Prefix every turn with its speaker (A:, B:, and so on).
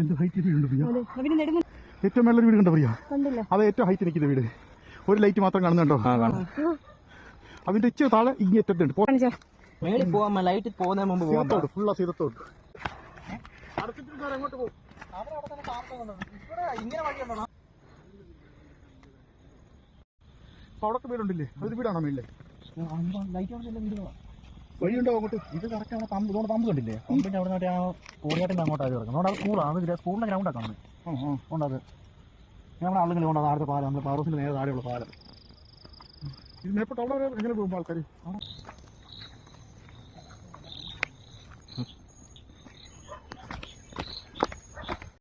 A: എന്ത് ഹൈറ്റ് വീടുണ്ട് പ്രിയ. ഏറ്റവും മേലൊരു വീട് കണ്ടോ പ്രിയ? അത് ഏറ്റവും ഹൈറ്റ് നിൽക്കുന്ന വീട്. ഒരു ലൈറ്റ് മാത്രം കാണുന്നുണ്ടോ? അതിന്റെ ഇച്ചിരി താഴെ ഇങ്ങേറ്റത്തുണ്ട്.
B: ലൈറ്റ് പോകുന്നതിന് മുമ്പ്
A: സീതത്തോട് ഫുള്ളാ സീതത്തോട്. അവിടൊക്കെ വീടുണ്ടില്ലേ? അതൊരു വീടാണോ മേളിലെ? വഴിയുണ്ടോ അങ്ങോട്ട്?
B: ഇത് കറക്റ്റ് അവിടെ പമ്പ് കണ്ടില്ലേ? പമ്പിന്റെ അവിടെ നിന്ന് കോടിയാട്ടിന്റെ അങ്ങോട്ടാണ് കിടക്കുന്നത്. അവിടെ സ്കൂളാണ്, സ്കൂളിന്റെ ഗ്രൗണ്ടാണ് കാണുന്നത്. ഉണ്ടത് നമ്മുടെ ആളുകൾ കൊണ്ട് താഴത്തെ പാലം, നമ്മുടെ പാറോസിന്റെ നേരെ താഴെയുള്ള പാലം.
A: ഇത് മേപ്പോട്ട് അവിടെ എങ്ങനെ പോകുമ്പോൾ ആൾക്കാർ